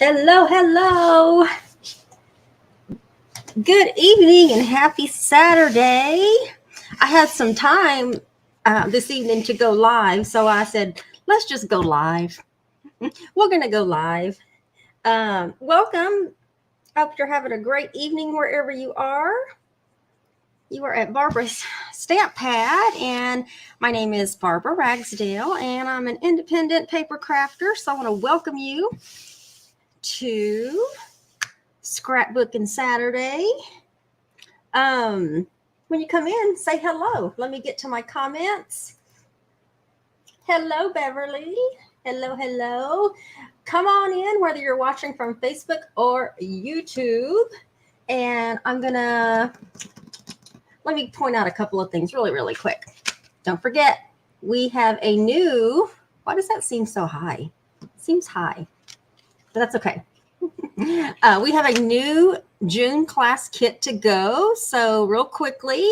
Hello, hello. Good evening and happy Saturday. I had some time this evening to go live, so I said, let's just go live. We're going to go live. Welcome. I hope you're having a great evening wherever you are. You are at Barbara's Stamp Pad, and my name is Barbara Ragsdale, and I'm an independent paper crafter, so I want to welcome you to Scrapbooking Saturday. When you come in, say hello. Let me get to my comments. Hello, Beverly. Hello, hello. Come on in, whether you're watching from Facebook or YouTube. And let me point out a couple of things really quick. Don't forget, we have a new, why does that seem so high? It seems high, but that's okay. We have a new June class kit to go. So real quickly,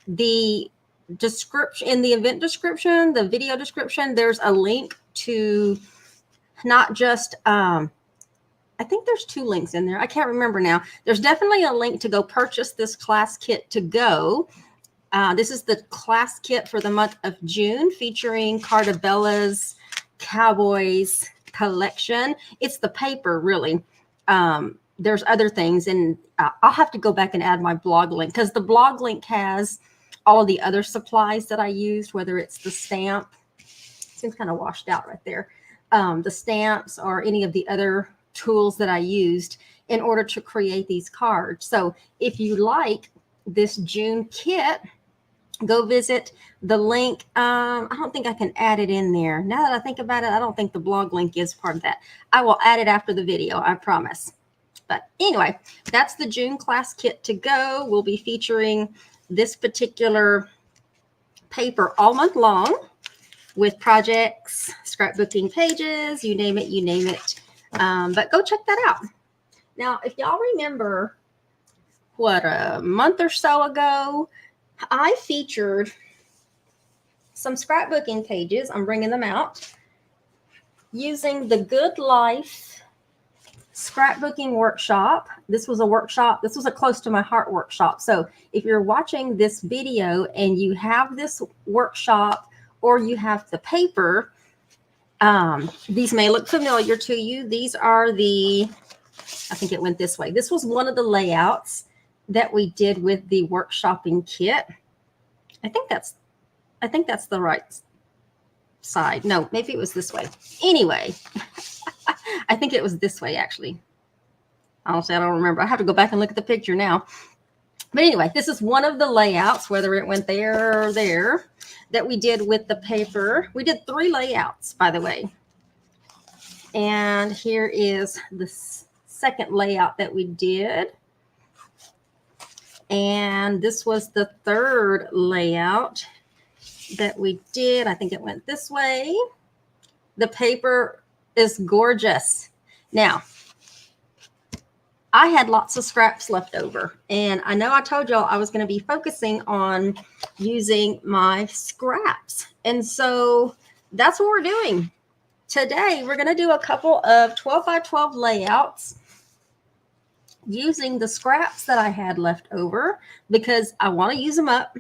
the description, in the event description, the video description, there's a link to not just, I think there's two links in there. I can't remember now. There's definitely a link to go purchase this class kit to go. This is the class kit for the month of June, featuring Cardabella's Cowboys collection. It's the paper, really. There's other things, and I'll have to go back and add my blog link, because the blog link has all of the other supplies that I used, whether it's the stamp, seems kind of washed out right there, the stamps, or any of the other tools that I used in order to create these cards. So if you like this June kit, go visit the link. I don't think I can add it in there. Now that I think about it, I don't think the blog link is part of that. I will add it after the video, I promise. But anyway, that's the June class kit to go. We'll be featuring this particular paper all month long with projects, scrapbooking pages, you name it, you name it. But go check that out. Now, if y'all remember, what, a month or so ago, I featured some scrapbooking pages. I'm bringing them out using the Good Life scrapbooking workshop. This was a workshop. This was a close to my heart workshop. So if you're watching this video and you have this workshop or you have the paper, these may look familiar to you. These are I think it went this way. This was one of the layouts that we did with the workshopping kit. I think that's the right side. No, maybe it was this way. Anyway, I think it was this way, actually. Honestly, I don't remember. I have to go back and look at the picture now. But anyway, this is one of the layouts, whether it went there or there, that we did with the paper. We did 3 layouts, by the way. And here is the second layout that we did. And this was the 3rd layout that we did. I think it went this way. The paper is gorgeous. Now, I had lots of scraps left over, and I know I told y'all I was going to be focusing on using my scraps. And so that's what we're doing. Today, we're going to do a couple of 12 by 12 layouts using the scraps that I had left over, because I want to use them up.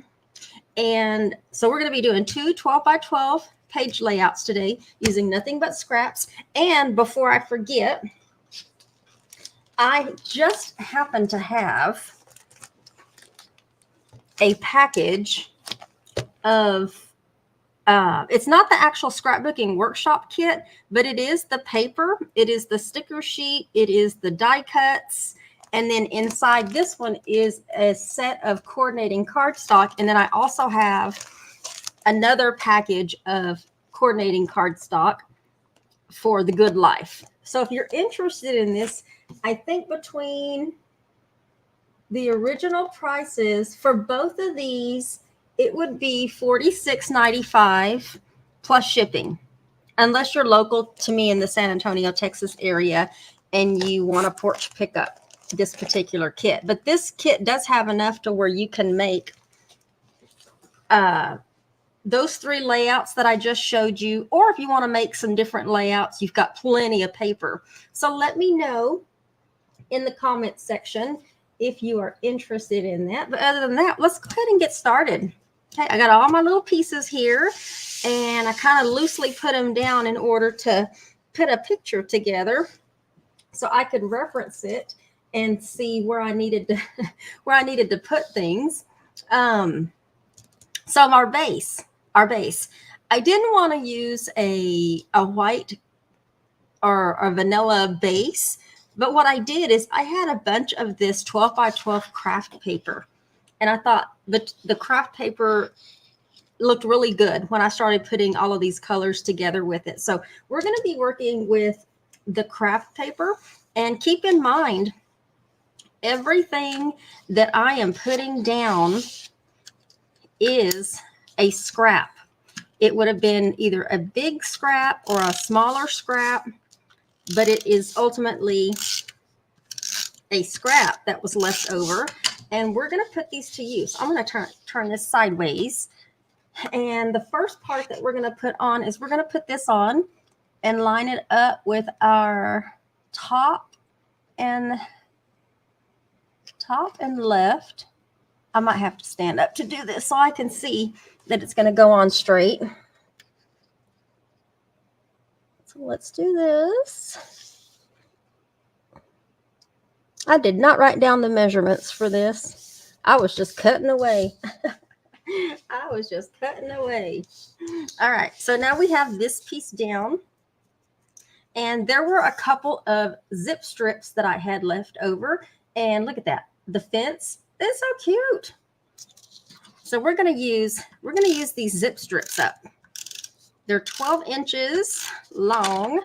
And so we're going to be doing 2 12 by 12 page layouts today using nothing but scraps. And before I forget, I just happen to have a package of, it's not the actual scrapbooking workshop kit, but it is the paper, it is the sticker sheet, it is the die cuts, and then inside this one is a set of coordinating cardstock. And then I also have another package of coordinating cardstock for the Good Life. So if you're interested in this, I think between the original prices for both of these, it would be $46.95 plus shipping, unless you're local to me in the San Antonio, Texas area, and you want a porch pickup this particular kit. But this kit does have enough to where you can make those 3 layouts that I just showed you, or if you want to make some different layouts, you've got plenty of paper. So let me know in the comments section if you are interested in that. But other than that, let's go ahead and get started. Okay, I got all my little pieces here, and I kind of loosely put them down in order to put a picture together so I could reference it and see where I needed to put things. So our base, I didn't want to use a white or a vanilla base, but what I did is I had a bunch of this 12 by 12 craft paper, and I thought the craft paper looked really good when I started putting all of these colors together with it. So we're going to be working with the craft paper, and keep in mind, everything that I am putting down is a scrap. It would have been either a big scrap or a smaller scrap, but it is ultimately a scrap that was left over, and we're going to put these to use. I'm going to turn this sideways, and the first part that we're going to put on is we're going to put this on and line it up with our top and left. I might have to stand up to do this so I can see that it's going to go on straight. So let's do this. I did not write down the measurements for this. I was just cutting away. I was just cutting away. All right, so now we have this piece down. And there were a couple of zip strips that I had left over. And look at that. The fence is so cute. So we're going to use these zip strips up. They're 12 inches long.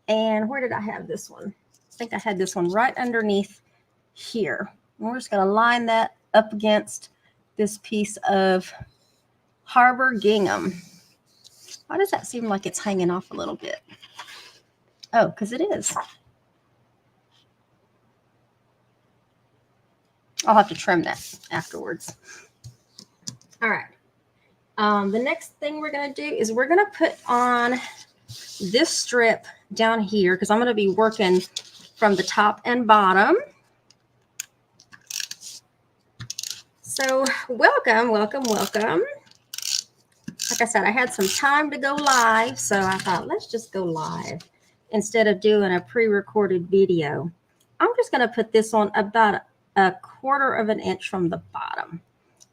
And where did I have this one? I think I had this one right underneath here. And we're just going to line that up against this piece of Harbor gingham. Why does that seem like it's hanging off a little bit? Oh, because it is. I'll have to trim that afterwards. All right. The next thing we're going to do is we're going to put on this strip down here, because I'm going to be working from the top and bottom. So welcome. Like I said, I had some time to go live, so I thought, let's just go live instead of doing a pre-recorded video. I'm just going to put this on about a 1/4 of an inch from the bottom.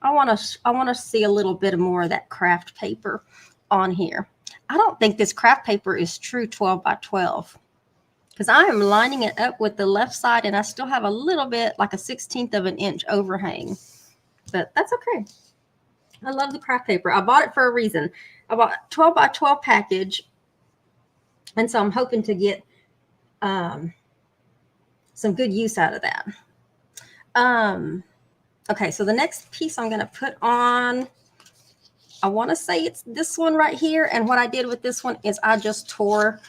I want to see a little bit more of that craft paper on here. I don't think this craft paper is true 12 by 12, because I am lining it up with the left side, and I still have a little bit, like a 1/16 of an inch overhang, but that's okay. I love the craft paper. I bought it for a reason. I bought a 12 by 12 package, and so I'm hoping to get some good use out of that. Okay, so the next piece I'm going to put on, I want to say it's this one right here. And what I did with this one is I just tore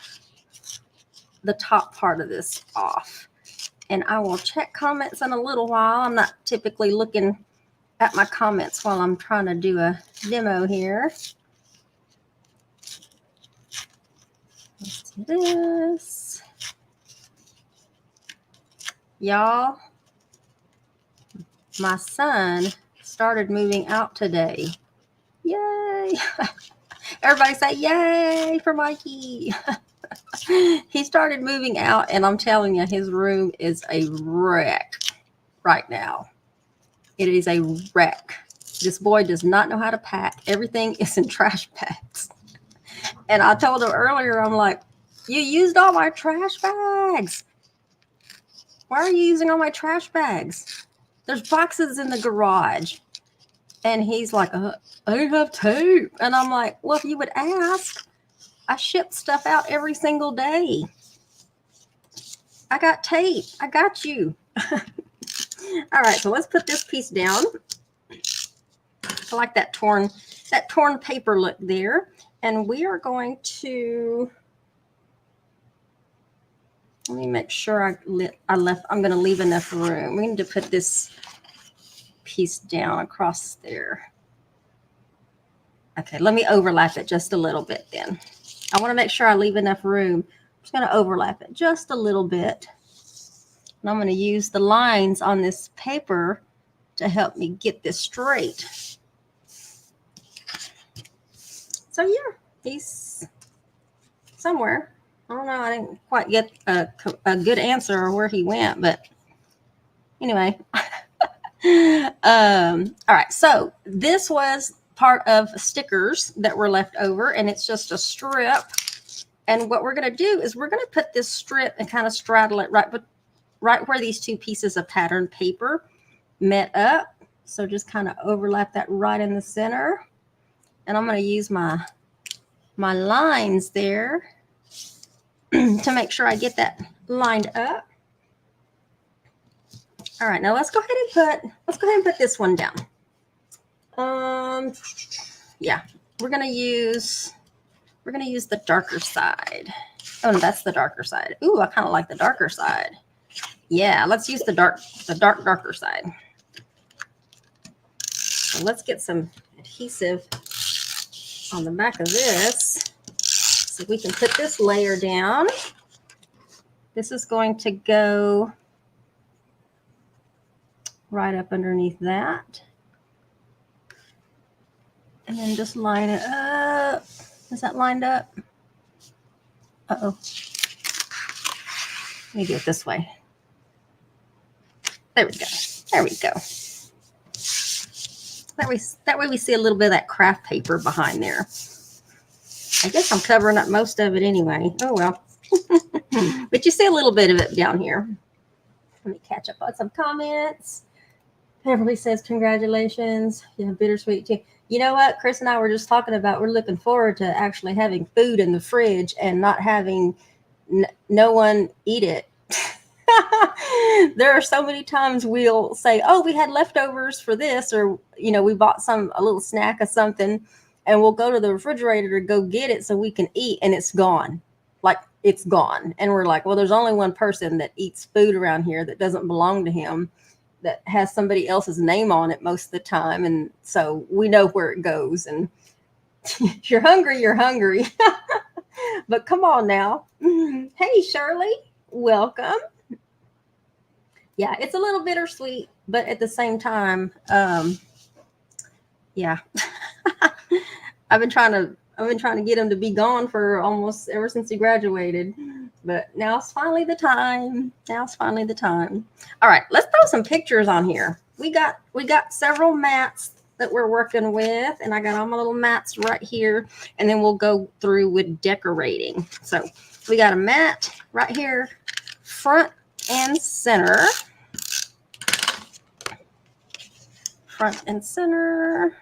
the top part of this off. And I will check comments in a little while. I'm not typically looking at my comments while I'm trying to do a demo here. Let's do this. Y'all, my son started moving out today. Yay! Everybody say yay for Mikey. He started moving out, and I'm telling you, his room is a wreck right now. It is a wreck. This boy does not know how to pack. Everything is in trash bags. And I told him earlier, I'm like, you used all my trash bags. Why are you using all my trash bags? There's boxes in the garage. And he's like, I don't have tape. And I'm like, well, if you would ask, I ship stuff out every single day. I got tape. I got you. All right, so let's put this piece down. I like that torn paper look there. And we are going to, let me make sure I'm going to leave enough room. We need to put this piece down across there. Okay, let me overlap it just a little bit then. I want to make sure I leave enough room. I'm just going to overlap it just a little bit. And I'm going to use the lines on this paper to help me get this straight. So yeah, he's somewhere. I don't know. I didn't quite get a good answer where he went, but anyway. All right. So this was part of stickers that were left over, and it's just a strip. And what we're going to do is we're going to put this strip and kind of straddle it right where these two pieces of patterned paper met up. So just kind of overlap that right in the center. And I'm going to use my lines there to make sure I get that lined up. All right, now let's go ahead and put this one down. Yeah, we're gonna use the darker side. Oh, no, that's the darker side. Ooh, I kind of like the darker side. Yeah, let's use the darker side. So let's get some adhesive on the back of this so we can put this layer down. This is going to go right up underneath that. And then just line it up. Is that lined up? Uh-oh. Let me do it this way. There we go. There we go. That way we see a little bit of that craft paper behind there. I guess I'm covering up most of it anyway. Oh, well. But you see a little bit of it down here. Let me catch up on some comments. Beverly says, congratulations. Yeah, bittersweet too. You know what? Chris and I were just talking about, we're looking forward to actually having food in the fridge and not having no one eat it. There are so many times we'll say, oh, we had leftovers for this, or, you know, we bought a little snack or something, and we'll go to the refrigerator to go get it so we can eat, and it's gone. Like, it's gone. And we're like, well, there's only one person that eats food around here that doesn't belong to him, that has somebody else's name on it most of the time. And so we know where it goes. And if you're hungry, you're hungry. But come on now. Hey, Shirley, welcome. Yeah, it's a little bittersweet, but at the same time, yeah. I've been trying to get him to be gone for almost ever since he graduated. But now it's finally the time. All right, let's throw some pictures on here. We got several mats that we're working with, and I got all my little mats right here, and then we'll go through with decorating. So we got a mat right here, front and center. Front and center.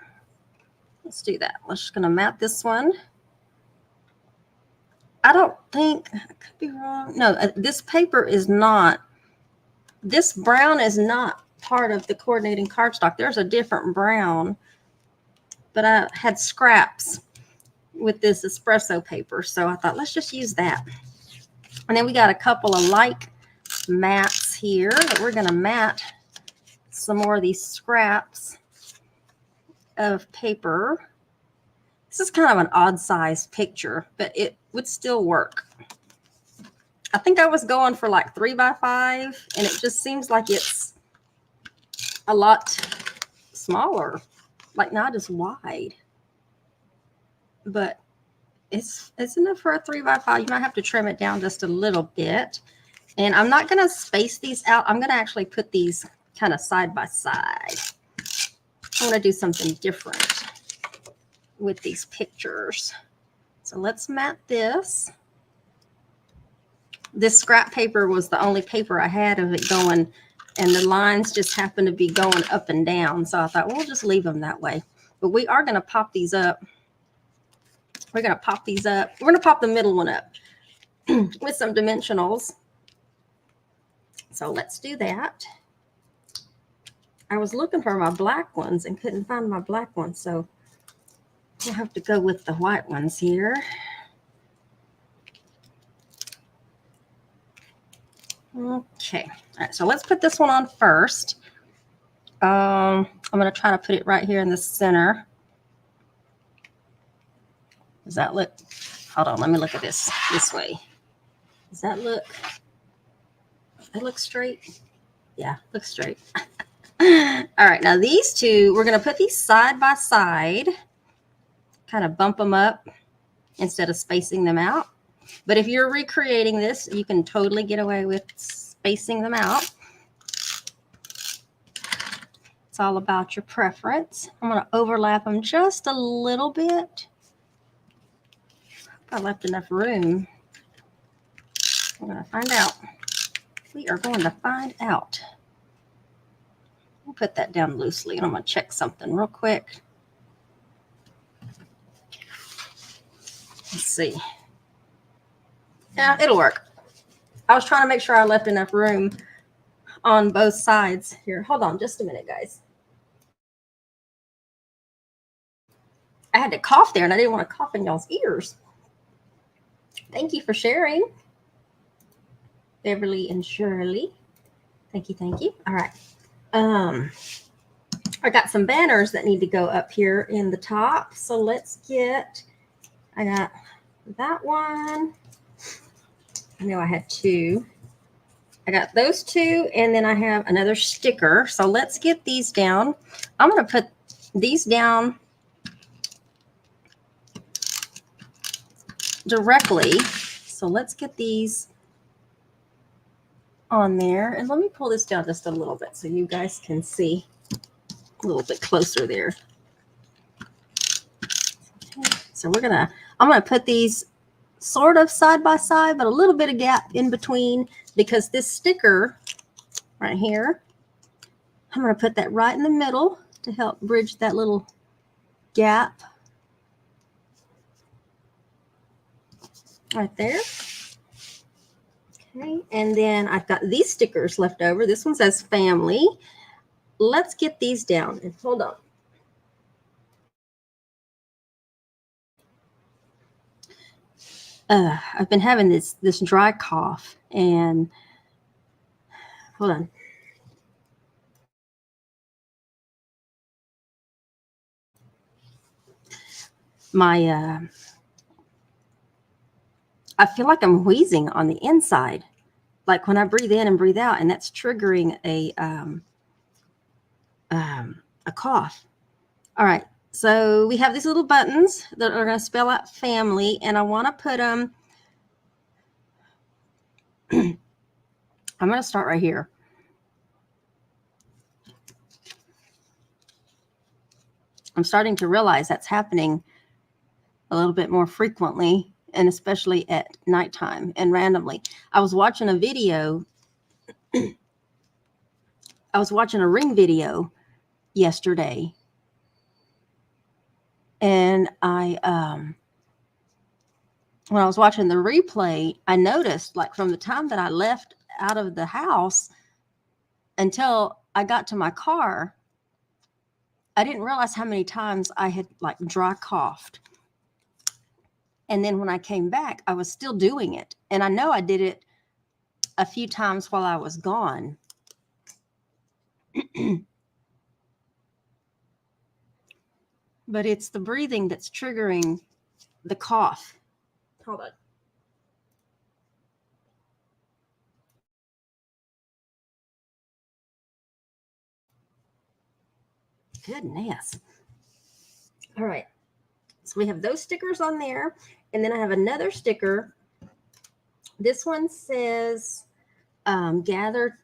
Let's do that. We're just going to mat this one. I don't think, I could be wrong. No, this paper is not, this brown is not part of the coordinating cardstock. There's a different brown, but I had scraps with this espresso paper. So I thought, let's just use that. And then we got a couple of like mats here that we're going to mat some more of these scraps of paper. This is kind of an odd size picture, but it would still work. I think I was going for like 3x5, and it just seems like it's a lot smaller, like not as wide. But it's enough for a 3x5. You might have to trim it down just a little bit. And I'm not going to space these out. I'm going to actually put these kind of side by side. I want to do something different with these pictures. So let's mat this. This scrap paper was the only paper I had of it going, and the lines just happened to be going up and down. So I thought, well, we'll just leave them that way. But we are going to pop these up. We're going to pop these up. We're going to pop the middle one up with some dimensionals. So let's do that. I was looking for my black ones and couldn't find my black ones. So we'll have to go with the white ones here. Okay. All right. So let's put this one on first. I'm going to try to put it right here in the center. Does that look, hold on, let me look at this way. Does that look straight? Yeah, looks straight. All right, now these two, we're going to put these side by side, kind of bump them up instead of spacing them out. But if you're recreating this, you can totally get away with spacing them out. It's all about your preference. I'm going to overlap them just a little bit. If I left enough room, we're going to find out. We are going to find out. I'll put that down loosely, and I'm going to check something real quick. Let's see. Yeah, it'll work. I was trying to make sure I left enough room on both sides here. Hold on just a minute, guys. I had to cough there, and I didn't want to cough in y'all's ears. Thank you for sharing, Beverly and Shirley. Thank you, thank you. All right. I got some banners that need to go up here in the top. So let's get, I got that one. I know I had two. I got those two, and then I have another sticker. So let's get these down. I'm going to put these down directly. So let's get these on there. And let me pull this down just a little bit so you guys can see a little bit closer there. Okay. So I'm going to put these sort of side by side, but a little bit of gap in between, because this sticker right here, I'm going to put that right in the middle to help bridge that little gap right there. Okay, and then I've got these stickers left over. This one says family. Let's get these down, and hold on. I've been having this dry cough, and hold on. I feel like I'm wheezing on the inside, like when I breathe in and breathe out, and that's triggering a cough. All right, so we have these little buttons that are going to spell out family, and I want to put them. I'm going to start right here. I'm starting to realize that's happening a little bit more frequently, and especially at nighttime and randomly. I was watching a video. I was watching a ring video yesterday, and when I was watching the replay, I noticed, like, from the time that I left out of the house until I got to my car, I didn't realize how many times I had, like, dry coughed. And then when I came back, I was still doing it. And I know I did it a few times while I was gone. But it's the breathing that's triggering the cough. Hold on. Goodness. All right. So we have those stickers on there. And then I have another sticker. This one says gather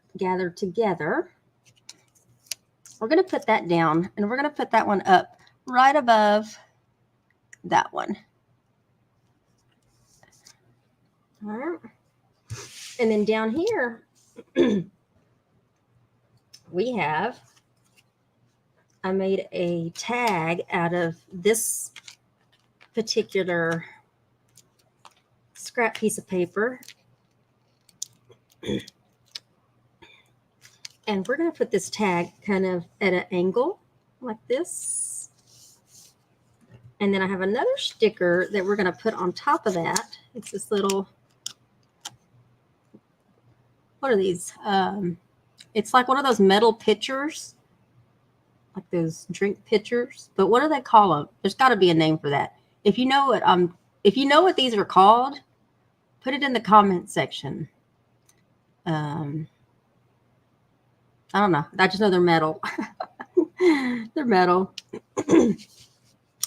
together. We're going to put that down, and we're going to put that one up right above that one. All right. And then down here, I made a tag out of this particular scrap piece of paper. And we're going to put this tag kind of at an angle like this. And then I have another sticker that we're going to put on top of that. It's this little, what are these? It's like one of those metal pitchers, like those drink pitchers. But what do they call them? There's got to be a name for that. If you know what these are called, put it in the comment section. I don't know. I just know they're metal. They're metal.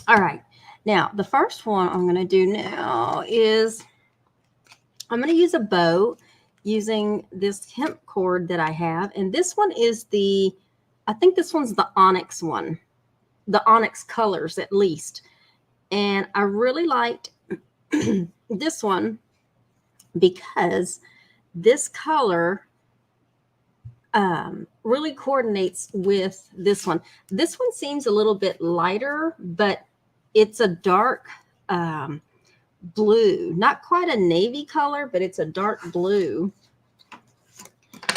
All right. Now, the first one I'm going to do now is I'm going to use a bow using this hemp cord that I have. And this one is I think this one's the onyx one, the onyx colors at least. And I really liked this one because this color really coordinates with this one. This one seems a little bit lighter, but it's a dark blue, not quite a navy color, but it's a dark blue.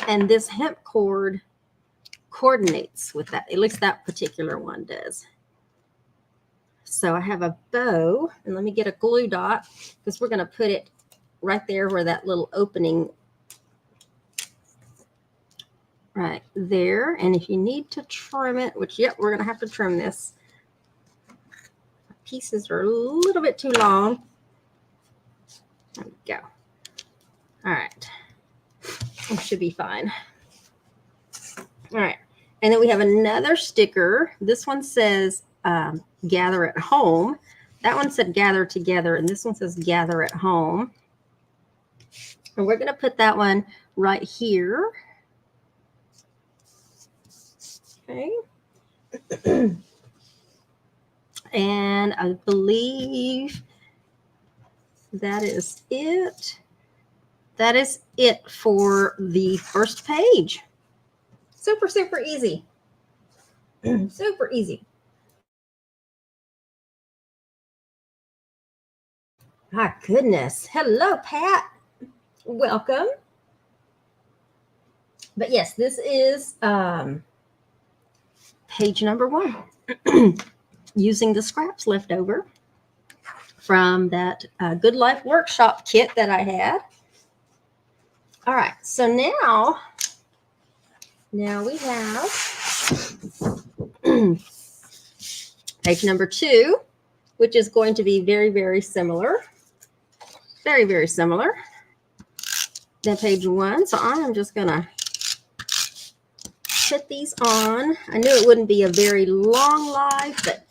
And this hemp cord coordinates with that. At least that particular one does. So I have a bow, and let me get a glue dot because we're going to put it right there where that little opening right there. And if you need to trim it, which, yep, we're going to have to trim this. Pieces are a little bit too long. There we go. All right. It should be fine. All right. And then we have another sticker. This one says gather at home. That one said gather together, and this one says gather at home. And we're going to put that one right here. Okay. And I believe that is it. That is it for the first page. Super, super easy. Super easy. My goodness. Hello, Pat. Welcome. But yes, this is page number 1. Using the scraps left over from that Good Life Workshop kit that I had. All right, so now we have page number 2, which is going to be very, very similar. Very, very similar than page 1. So I am just going to put these on. I knew it wouldn't be a very long live, but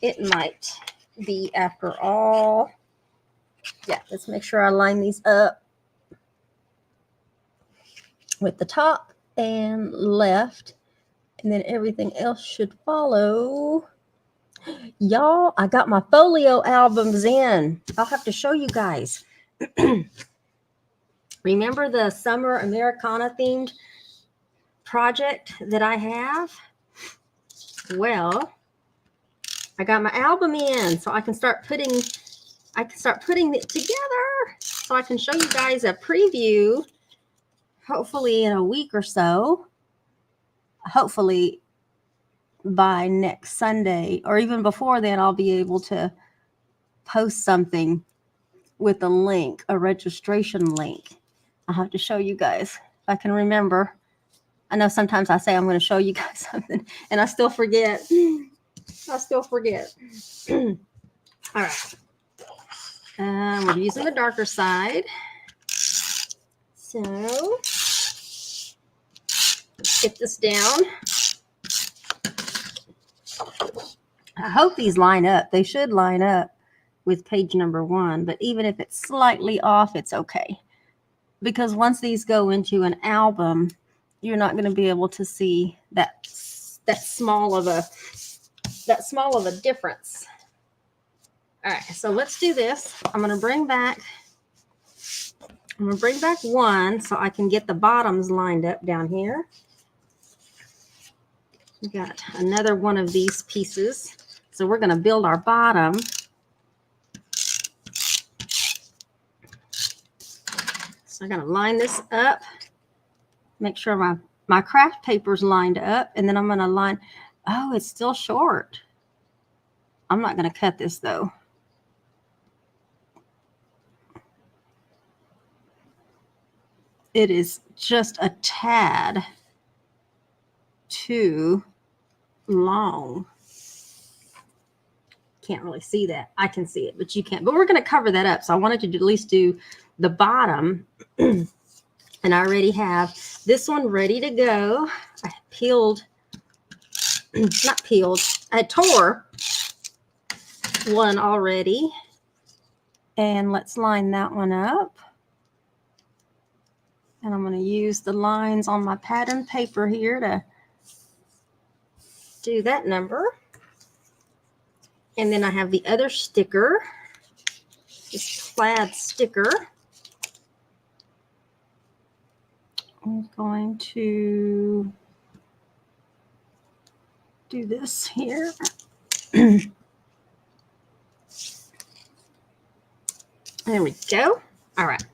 it might be after all. Yeah, let's make sure I line these up with the top and left, and then everything else should follow. Y'all, I got my folio albums in. I'll have to show you guys. Remember the summer Americana themed project that I have? Well, I got my album in, so I can start putting it together, so I can show you guys a preview, hopefully in a week or so, hopefully by next Sunday, or even before then. I'll be able to post something with a link, a registration link. I'll have to show you guys if I can remember. I know sometimes I say I'm going to show you guys something and I still forget. All right. We're using the darker side. So let's get this down. I hope these line up. They should line up with page number 1, but even if it's slightly off, it's okay. Because once these go into an album, you're not going to be able to see that small of a difference. All right, so let's do this. I'm going to bring back 1 so I can get the bottoms lined up down here. We got another one of these pieces. So we're going to build our bottom. So I'm going to line this up. Make sure my craft paper's lined up. And then I'm going to line. Oh, it's still short. I'm not going to cut this though. It is just a tad too long. can't really see that. I can see it, but you can't. But we're going to cover that up. So I wanted to at least do the bottom. And I already have this one ready to go. I peeled, not peeled, I tore one already. And let's line that one up. And I'm going to use the lines on my pattern paper here to do that number. And then I have the other sticker, this plaid sticker. I'm going to do this here. There we go. All right.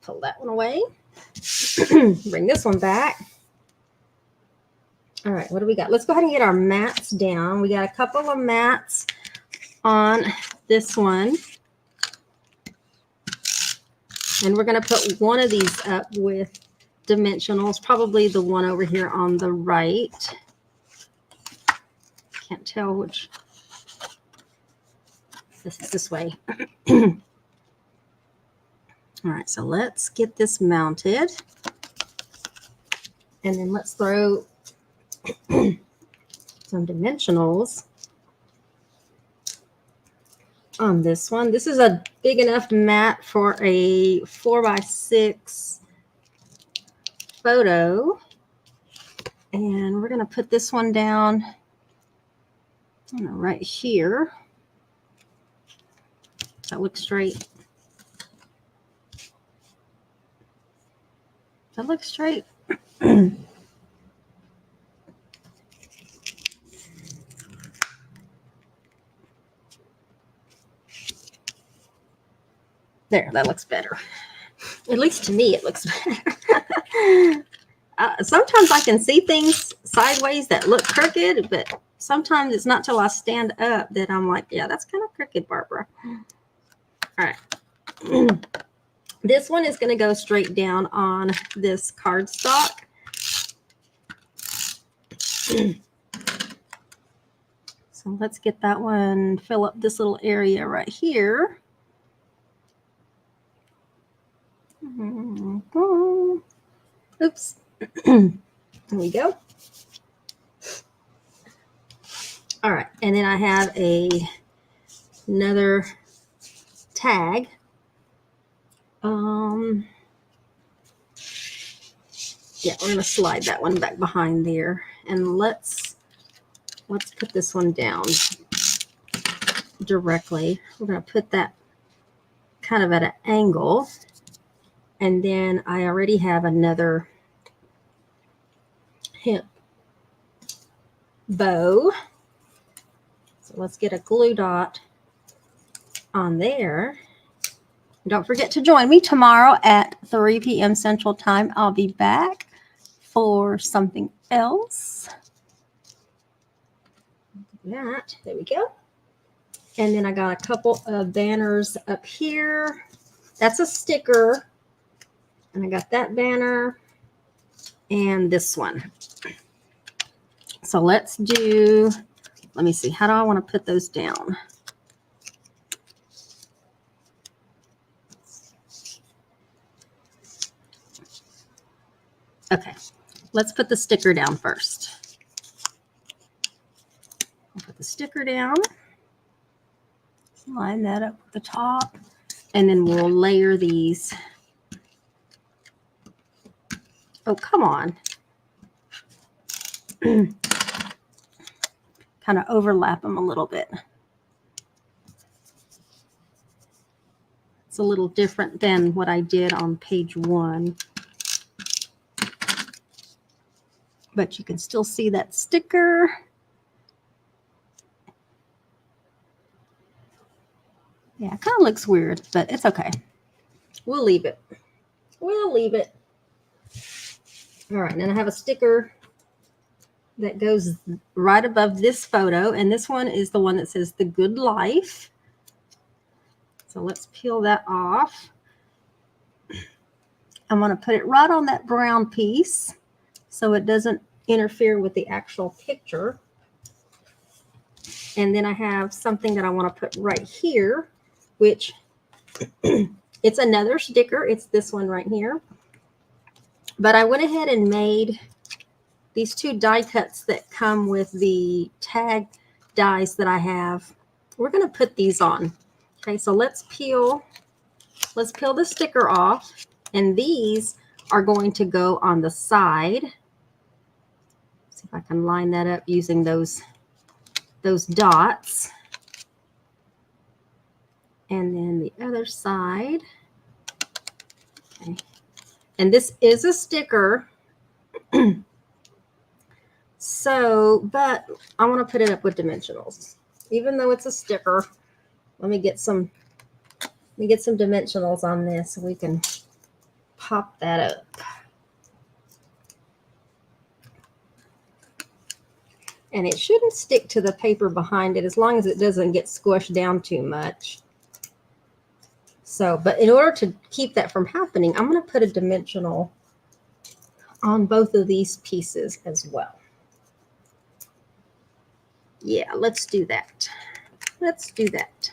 Pull that one away. Bring this one back. All right, what do we got? Let's go ahead and get our mats down. We got a couple of mats on this one. And we're going to put one of these up with dimensionals, probably the one over here on the right. Can't tell which. This is this way. All right, so let's get this mounted. And then let's throw some dimensionals on this one. This is a big enough mat for a 4x6 photo. And we're going to put this one down right here. Does that look straight? Does that look straight? There, that looks better. At least to me, it looks better. Sometimes I can see things sideways that look crooked, but sometimes it's not till I stand up that I'm like, yeah, that's kind of crooked, Barbara. All right. This one is going to go straight down on this cardstock. So let's get that one, fill up this little area right here. Oops. There we go. All right, and then I have another tag. Yeah, we're gonna slide that one back behind there, and let's put this one down directly. We're gonna put that kind of at an angle, and then I already have another hemp bow. So let's get a glue dot on there. Don't forget to join me tomorrow at 3 p.m. Central Time. I'll be back for something else. That, there we go. And then I got a couple of banners up here. That's a sticker. And I got that banner and this one. So let's do, let me see, how do I want to put those down? Okay, let's put the sticker down first. I'll put the sticker down. Line that up at the top. And then we'll layer these. Oh, come on. Kind of overlap them a little bit. It's a little different than what I did on page 1. But you can still see that sticker. Yeah, it kind of looks weird, but it's okay. We'll leave it. We'll leave it. All right, and then I have a sticker that goes right above this photo, and this one is the one that says The Good Life. So let's peel that off. I'm going to put it right on that brown piece so it doesn't interfere with the actual picture. And then I have something that I want to put right here, which it's another sticker. It's this one right here. But I went ahead and made these 2 die cuts that come with the tag dies that I have. We're going to put these on. Okay, so let's peel the sticker off. And these are going to go on the side. See if I can line that up using those dots. And then the other side. Okay. And this is a sticker. So, but I want to put it up with dimensionals. Even though it's a sticker, let me get some dimensionals on this so we can pop that up. And it shouldn't stick to the paper behind it as long as it doesn't get squished down too much. So, but in order to keep that from happening, I'm going to put a dimensional on both of these pieces as well. Yeah, let's do that. Let's do that.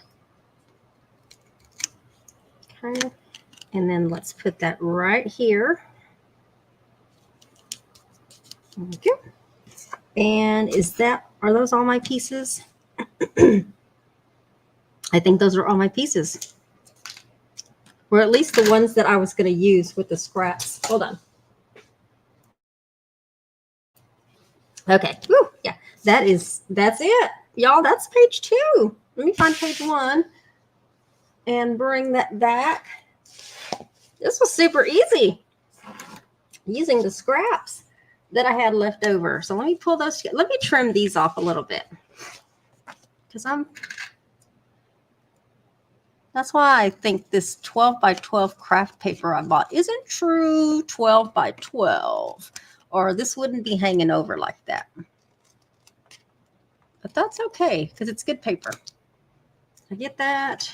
Okay. And then let's put that right here. Okay. And are those all my pieces? I think those are all my pieces. Or at least the ones that I was going to use with the scraps. Hold on. Okay. Woo, yeah, that's it. Y'all, that's page 2. Let me find page 1 and bring that back. This was super easy using the scraps that I had left over. So let me pull those together. Let me trim these off a little bit. Because that's why I think this 12 by 12 craft paper I bought isn't true 12 by 12. Or this wouldn't be hanging over like that. But that's okay, because it's good paper. I get that.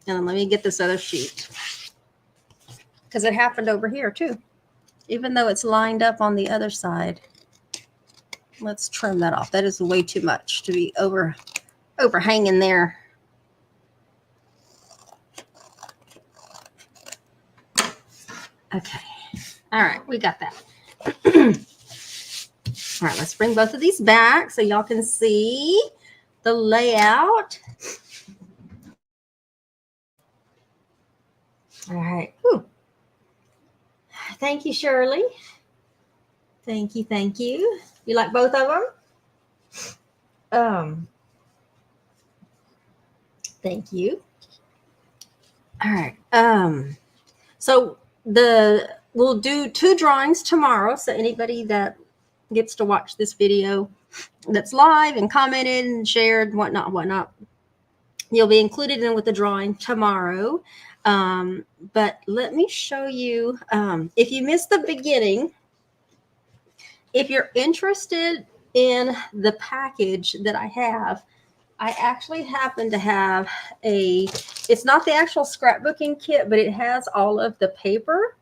And then let me get this other sheet. Because it happened over here too. Even though it's lined up on the other side. Let's trim that off. That is way too much to be overhanging there. Okay. All right, we got that. All right, let's bring both of these back so y'all can see the layout. All right. Whew. Thank you, Shirley. Thank you, thank you. You like both of them? Thank you. All right. So we'll do 2 drawings tomorrow. So anybody that gets to watch this video that's live and commented and shared, whatnot, you'll be included in with the drawing tomorrow. But let me show you, if you missed the beginning, if you're interested in the package that I have, I actually happen to have it's not the actual scrapbooking kit, but it has all of the paper.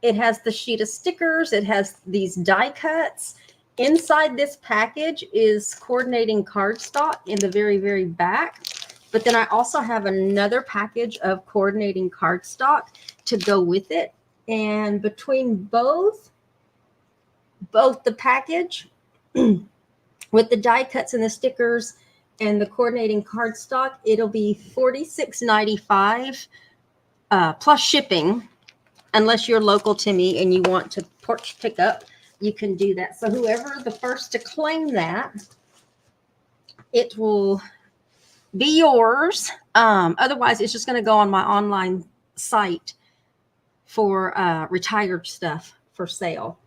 It has the sheet of stickers. It has these die cuts. Inside this package is coordinating cardstock in the very, very back. But then I also have another package of coordinating cardstock to go with it. And between both the package with the die cuts and the stickers and the coordinating cardstock, it'll be $46.95 plus shipping. Unless you're local to me and you want to porch pick up, you can do that. So whoever the first to claim that, it will be yours. Otherwise, it's just going to go on my online site for retired stuff for sale.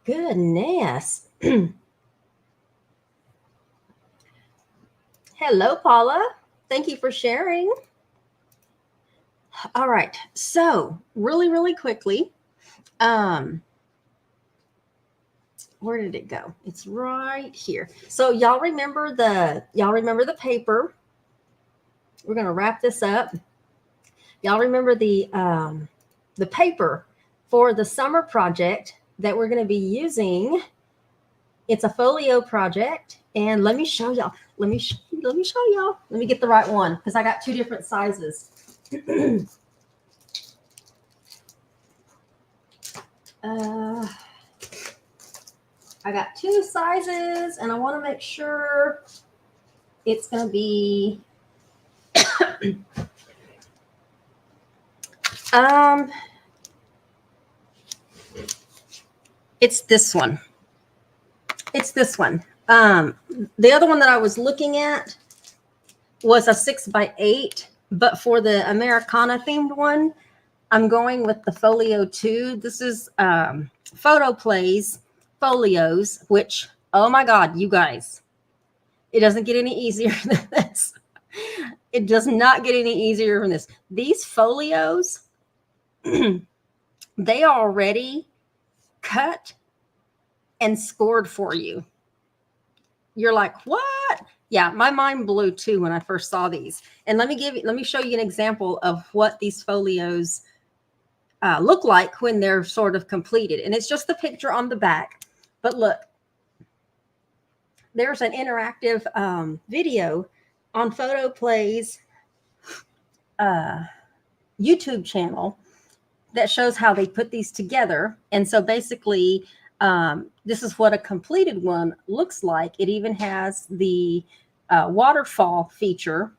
Goodness. Hello, Paula. Thank you for sharing. All right. So really, really quickly, where did it go? It's right here. So y'all remember the paper. We're going to wrap this up. Y'all remember the paper for the summer project that we're going to be using. It's a folio project, and let me show y'all. Let me show y'all. Let me get the right one because I got two different sizes. I got two sizes, and I want to make sure it's going to be it's this one. It's this one. The other one that I was looking at was a 6x8, but for the Americana themed one, I'm going with the Folio 2. This is Photo Plays Folios, which, oh my God, you guys, it doesn't get any easier than this. It does not get any easier than this. These folios, they are already cut and scored for you. You're like, what? Yeah, my mind blew too when I first saw these. And let me show you an example of what these folios look like when they're sort of completed. And it's just the picture on the back. But look, there's an interactive video on Photo Play's YouTube channel that shows how they put these together. And so basically, this is what a completed one looks like. It even has the waterfall feature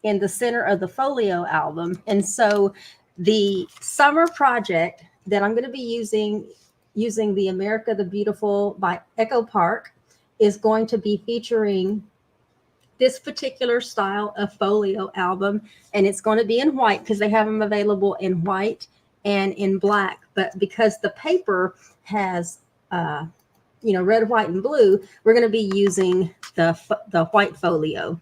in the center of the folio album. And so the summer project that I'm going to be using the America the Beautiful by Echo Park is going to be featuring this particular style of folio album. And it's going to be in white because they have them available in white and in black. But because the paper has, red, white, and blue, we're going to be using the white folio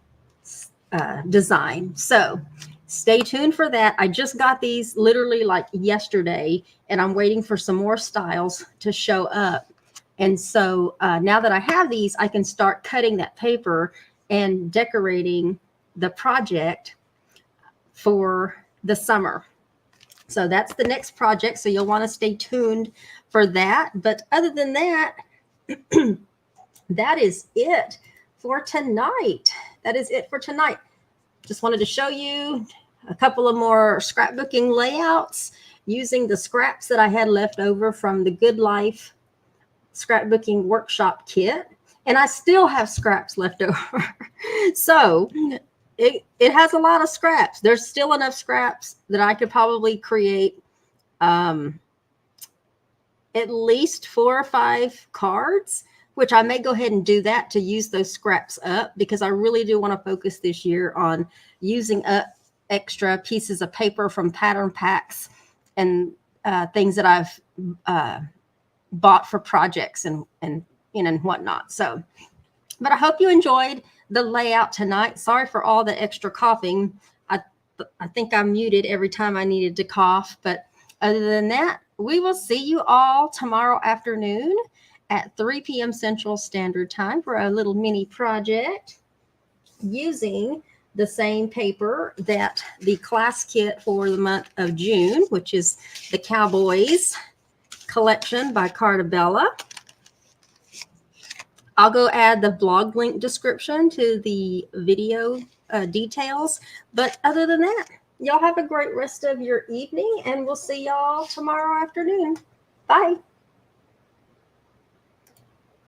design. So stay tuned for that. I just got these literally like yesterday, and I'm waiting for some more styles to show up. And so now that I have these, I can start cutting that paper and decorating the project for the summer. So that's the next project. So you'll want to stay tuned for that. But other than that, that is it for tonight. That is it for tonight. Just wanted to show you a couple of more scrapbooking layouts using the scraps that I had left over from the Good Life scrapbooking workshop kit. And I still have scraps left over. So it has a lot of scraps. There's still enough scraps that I could probably create at least 4 or 5 cards, which I may go ahead and do that to use those scraps up, because I really do want to focus this year on using up extra pieces of paper from pattern packs and things that I've bought for projects and whatnot. So, but I hope you enjoyed the layout tonight. Sorry for all the extra coughing. I think I muted every time I needed to cough. But other than that, we will see you all tomorrow afternoon at 3 p.m. Central Standard Time for a little mini project using the same paper that the class kit for the month of June, which is the Cowboys collection by Cartabella. I'll go add the blog link description to the video details. But other than that, y'all have a great rest of your evening, and we'll see y'all tomorrow afternoon. Bye.